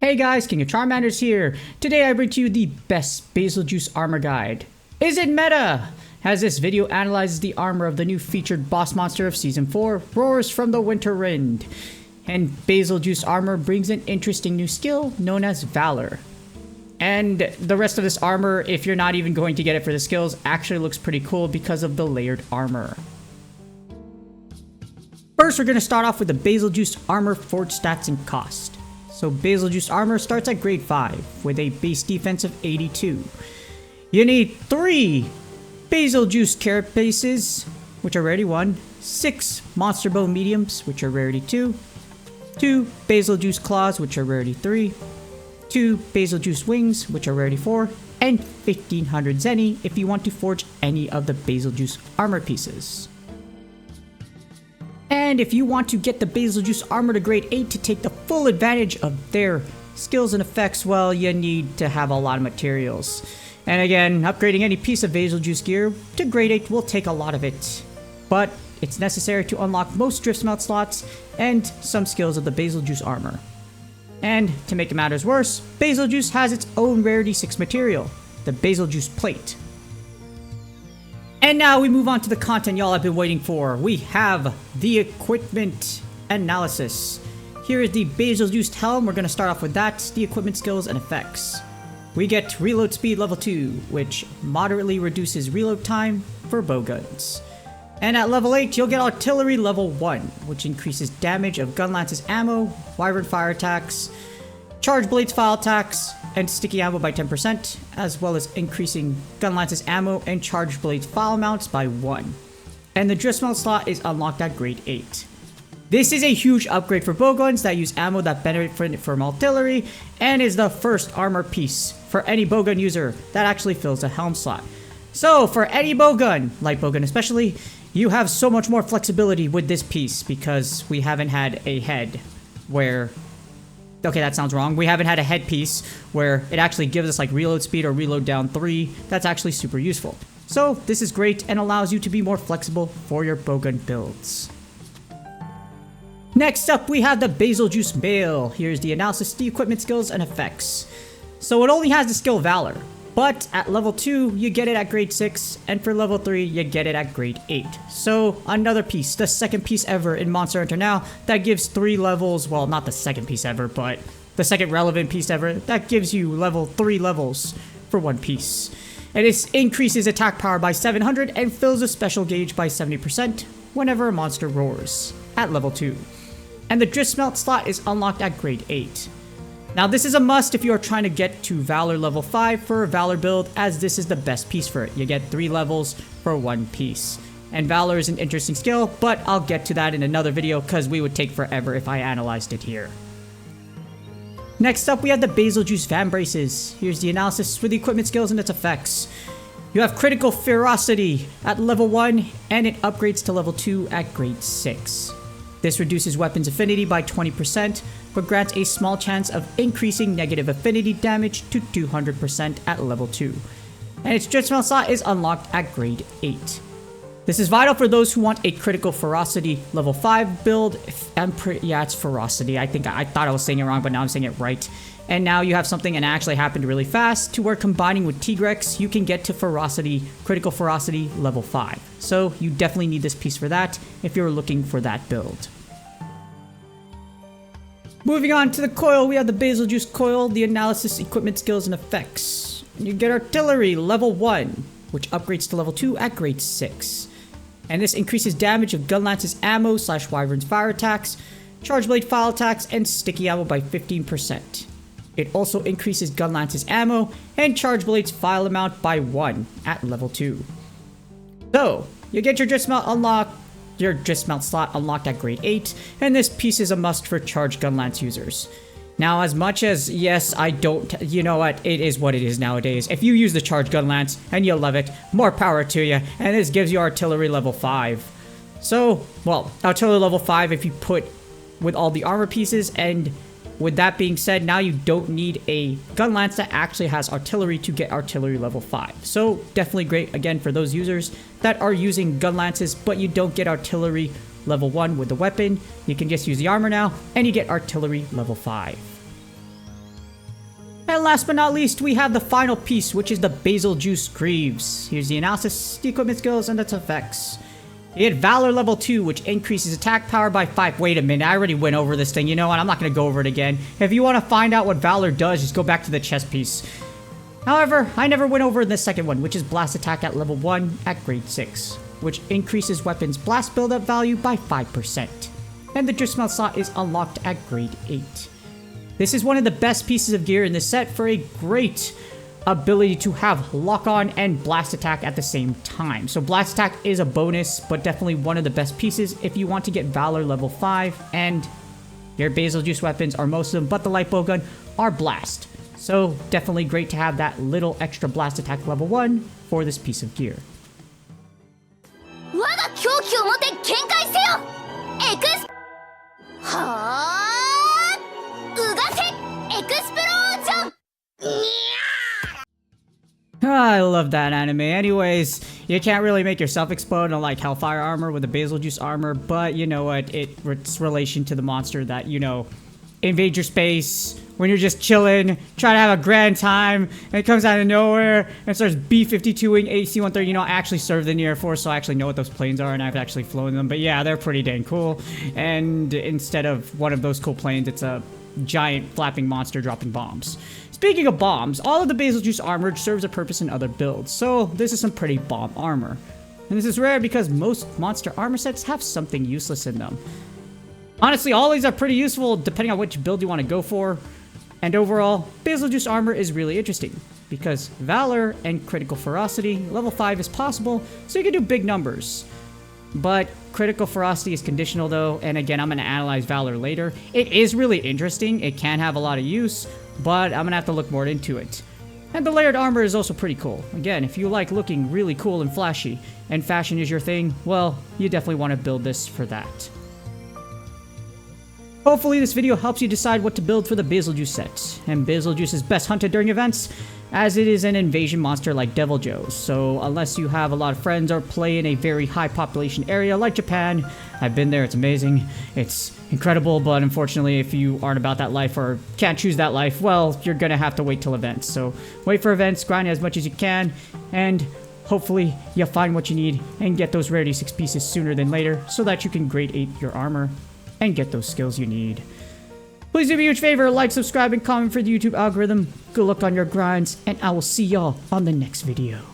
Hey guys, King of Charmanders here. Today I bring to you the best Bazelgeuse armor guide. Is it meta? As this video analyzes the armor of the new featured boss monster of Season 4, Roars from the Winter Wind. And Bazelgeuse armor brings an interesting new skill known as Valor. And the rest of this armor, if you're not even going to get it for the skills, actually looks pretty cool because of the layered armor. First, we're going to start off with the Bazelgeuse armor forge stats and cost. So Bazelgeuse armor starts at grade 5 with a base defense of 82. You need 3 Bazelgeuse carapaces, which are rarity 1, 6 monster bow mediums, which are rarity 2, 2 Bazelgeuse claws, which are rarity 3, 2 Bazelgeuse wings, which are rarity 4, and 1500 zenny if you want to forge any of the Bazelgeuse armor pieces. And if you want to get the Bazelgeuse armor to grade 8 to take the full advantage of their skills and effects, well, you need to have a lot of materials. And again, upgrading any piece of Bazelgeuse gear to grade 8 will take a lot of it. But it's necessary to unlock most drift smelt slots and some skills of the Bazelgeuse armor. And to make matters worse, Bazelgeuse has its own rarity 6 material, the Bazelgeuse plate. And now we move on to the content y'all have been waiting for. We have the equipment analysis. Here is the Bazelgeuse helm. We're going to start off with that, the equipment skills and effects. We get reload speed level 2, which moderately reduces reload time for bowguns. And at level 8, you'll get artillery level 1, which increases damage of Gunlance's ammo, wyvern fire attacks, charge blades fire attacks, and sticky ammo by 10%, as well as increasing Gunlance's ammo and charged blades file amounts by 1. And the drift smelt slot is unlocked at grade 8. This is a huge upgrade for bowguns that use ammo that benefit from artillery, and is the first armor piece for any bowgun user that actually fills a helm slot. So for any bowgun, light bowgun especially, you have so much more flexibility with this piece because we haven't had a head where... Okay, that sounds wrong. We haven't had a headpiece where it actually gives us like reload speed or reload down 3. That's actually super useful. So this is great and allows you to be more flexible for your bowgun builds. Next up, we have the Bazelgeuse mail. Here's the analysis, the equipment skills and effects. So it only has the skill Valor, but at level 2, you get it at grade 6, and for level 3, you get it at grade 8. So another piece, the second piece ever in Monster Hunter now, that gives 3 levels, well, not the second piece ever, but the second relevant piece ever, that gives you level 3 levels for one piece. And it increases attack power by 700 and fills a special gauge by 70% whenever a monster roars at level 2. And the drift smelt slot is unlocked at grade 8. Now this is a must if you are trying to get to Valor level 5 for a Valor build, as this is the best piece for it. You get 3 levels for one piece. And Valor is an interesting skill, but I'll get to that in another video because we would take forever if I analyzed it here. Next up, we have the Bazelgeuse Van Braces. Here's the analysis for the equipment skills and its effects. You have critical ferocity at level 1, and it upgrades to level 2 at grade 6. This reduces weapons affinity by 20%, but grants a small chance of increasing negative affinity damage to 200% at level 2. And its drift smelt slot is unlocked at grade 8. This is vital for those who want a critical ferocity level 5 build. Yeah, it's ferocity. I thought I was saying it wrong, but now I'm saying it right. And now you have something, and it actually happened really fast, to where combining with Tigrex, you can get to ferocity, critical ferocity level 5. So you definitely need this piece for that if you're looking for that build. Moving on to the coil, we have the Bazelgeuse coil, the analysis, equipment skills, and effects. You get artillery level 1, which upgrades to level 2 at grade 6. And this increases damage of Gunlance's ammo / wyvern's fire attacks, charge blade file attacks, and sticky ammo by 15%. It also increases Gunlance's ammo and charge blade's file amount by 1 at level 2. So, you get your drift smelt slot unlocked at grade 8, and this piece is a must for charged Gunlance users. Now, as much as, yes, I don't, you know what, it is what it is nowadays. If you use the charged Gunlance and you love it, more power to you, and this gives you artillery level 5. So, well, artillery level 5 if you put with all the armor pieces, and with that being said, now you don't need a Gunlance that actually has artillery to get artillery level 5. So, definitely great, again, for those users that are using Gunlances, but you don't get artillery level 1 with the weapon. You can just use the armor now, and you get artillery level 5. last but not least, we have the final piece, which is the Bazelgeuse Greaves. Here's the analysis, the equipment skills, and its effects. You get Valor level 2, which increases attack power by 5. Wait a minute, I already went over this thing. You know what? I'm not going to go over it again. If you want to find out what Valor does, just go back to the chess piece. However, I never went over the second one, which is Blast Attack at level 1 at grade 6, which increases weapons blast buildup value by 5%. And the Drift Smelt Saw is unlocked at grade 8. This is one of the best pieces of gear in this set for a great ability to have Lock On and Blast Attack at the same time. So Blast Attack is a bonus, but definitely one of the best pieces if you want to get Valor level 5, and your Bazelgeuse weapons are most of them, but the Light Bowgun are Blast. So definitely great to have that little extra Blast Attack level 1 for this piece of gear. I love that anime. Anyways, you can't really make yourself explode in like Hellfire armor with the Bazelgeuse armor, but you know what? It's relation to the monster that, you know, invade your space when you're just chilling, trying to have a grand time, and it comes out of nowhere and starts B-52ing AC-130. You know, I actually served in the Air Force, so I actually know what those planes are, and I've actually flown them. But yeah, they're pretty dang cool. And instead of one of those cool planes, it's a giant flapping monster dropping bombs. Speaking of bombs, all of the Bazelgeuse armor serves a purpose in other builds, so this is some pretty bomb armor. And this is rare because most monster armor sets have something useless in them. Honestly, all these are pretty useful depending on which build you want to go for. And overall, Bazelgeuse armor is really interesting because Valor and Critical Ferocity, level 5 is possible, so you can do big numbers. But Critical Ferocity is conditional though, and again, I'm going to analyze Valor later. It is really interesting, it can have a lot of use, but I'm going to have to look more into it. And the layered armor is also pretty cool. Again, if you like looking really cool and flashy, and fashion is your thing, well, you definitely want to build this for that. Hopefully this video helps you decide what to build for the Bazelgeuse set. And Bazelgeuse is best hunted during events, as it is an invasion monster like Bazelgeuse. So unless you have a lot of friends or play in a very high population area like Japan, I've been there, it's amazing, it's incredible, but unfortunately if you aren't about that life or can't choose that life, well, you're gonna have to wait till events. So wait for events, grind as much as you can, and hopefully you'll find what you need and get those rarity 6 pieces sooner than later so that you can grade 8 your armor and get those skills you need. Please do me a huge favor, like, subscribe, and comment for the YouTube algorithm. Good luck on your grinds, and I will see y'all on the next video.